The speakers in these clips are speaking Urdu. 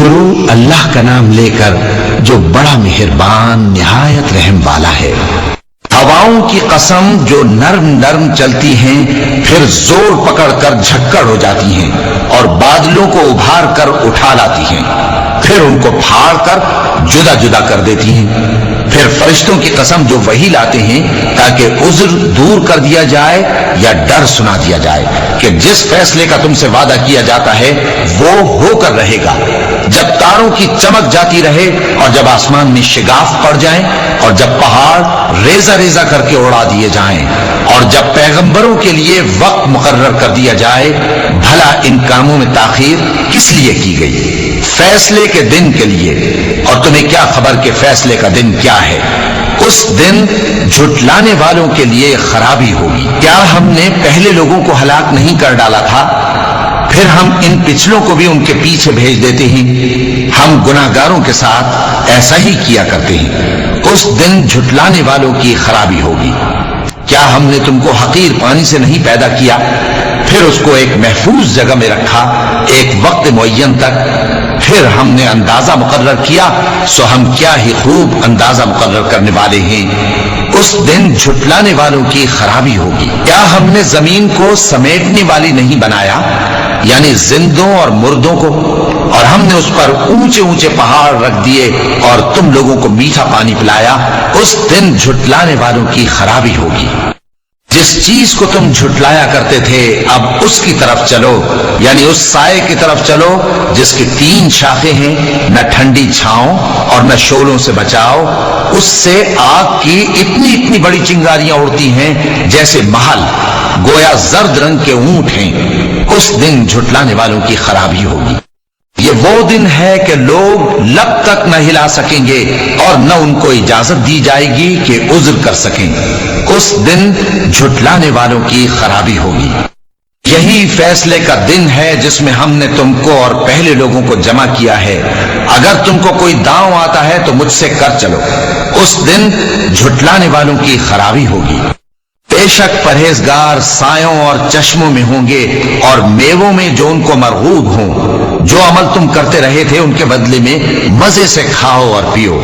شروع اللہ کا نام لے کر جو بڑا مہربان نہایت رحم والا ہے۔ ہواؤں کی قسم جو نرم نرم چلتی ہیں پھر زور پکڑ کر جھکڑ ہو جاتی ہیں اور بادلوں کو ابھار کر اٹھا لاتی ہیں، پھر ان کو پھاڑ کر جدا جدا کر دیتی ہیں۔ پھر فرشتوں کی قسم جو وحی لاتے ہیں تاکہ عذر دور کر دیا جائے یا ڈر سنا دیا جائے کہ جس فیصلے کا تم سے وعدہ کیا جاتا ہے وہ ہو کر رہے گا، جب تاروں کی چمک جاتی رہے اور جب آسمان میں شگاف پڑ جائیں اور جب پہاڑ ریزہ ریزہ کر کے اڑا دیے جائیں اور جب پیغمبروں کے لیے وقت مقرر کر دیا جائے، بھلا ان کاموں میں تاخیر کس لیے کی گئی؟ فیصلے کے دن کے لیے، اور تمہیں کیا خبر کہ فیصلے کا دن کیا ہے؟ اس دن جھٹلانے والوں کے لیے خرابی ہوگی۔ کیا ہم نے پہلے لوگوں کو ہلاک نہیں کر ڈالا تھا؟ پھر ہم ان پچھلوں کو بھی ان کے پیچھے بھیج دیتے ہیں۔ ہم گناہگاروں کے ساتھ ایسا ہی کیا کرتے ہیں۔ اس دن جھٹلانے والوں کی خرابی ہوگی۔ کیا ہم نے تم کو حقیر پانی سے نہیں پیدا کیا، پھر اس کو ایک محفوظ جگہ میں رکھا ایک وقت معین تک، پھر ہم نے اندازہ مقرر کیا، سو ہم کیا ہی خوب اندازہ مقرر کرنے والے ہیں۔ اس دن جھٹلانے والوں کی خرابی ہوگی۔ کیا ہم نے زمین کو سمیٹنے والی نہیں بنایا، یعنی زندوں اور مردوں کو، اور ہم نے اس پر اونچے اونچے پہاڑ رکھ دیے اور تم لوگوں کو میٹھا پانی پلایا؟ اس دن جھٹلانے والوں کی خرابی ہوگی۔ جس چیز کو تم جھٹلایا کرتے تھے اب اس کی طرف چلو، یعنی اس سائے کی طرف چلو جس کی 3 شاخیں ہیں، نہ ٹھنڈی چھاؤں اور نہ شعلوں سے بچاؤ۔ اس سے آگ کی اتنی اتنی بڑی چنگاریاں اڑتی ہیں جیسے محل، گویا زرد رنگ کے اونٹ ہیں۔ اس دن جھٹلانے والوں کی خرابی ہوگی۔ یہ وہ دن ہے کہ لوگ لب تک نہ ہلا سکیں گے اور نہ ان کو اجازت دی جائے گی کہ عذر کر سکیں۔ اس دن جھٹلانے والوں کی خرابی ہوگی۔ یہی فیصلے کا دن ہے جس میں ہم نے تم کو اور پہلے لوگوں کو جمع کیا ہے۔ اگر تم کو کوئی داؤں آتا ہے تو مجھ سے کر چلو۔ اس دن جھٹلانے والوں کی خرابی ہوگی۔ بے شک پرہیزگار سایوں اور چشموں میں ہوں گے اور میووں میں جو ان کو مرغوب ہوں۔ جو عمل تم کرتے رہے تھے ان کے بدلے میں مزے سے کھاؤ اور پیو۔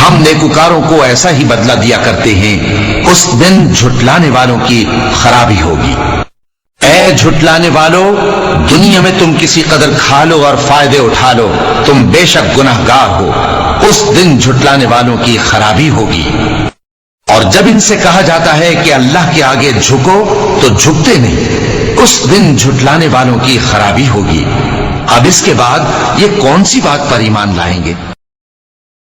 ہم نیکوکاروں کو ایسا ہی بدلہ دیا کرتے ہیں۔ اس دن جھٹلانے والوں کی خرابی ہوگی۔ اے جھٹلانے والو، دنیا میں تم کسی قدر کھا لو اور فائدے اٹھا لو، تم بے شک گناہگار ہو۔ اس دن جھٹلانے والوں کی خرابی ہوگی۔ اور جب ان سے کہا جاتا ہے کہ اللہ کے آگے جھکو تو جھکتے نہیں۔ اس دن جھٹلانے والوں کی خرابی ہوگی۔ اب اس کے بعد یہ کون سی بات پر ایمان لائیں گے؟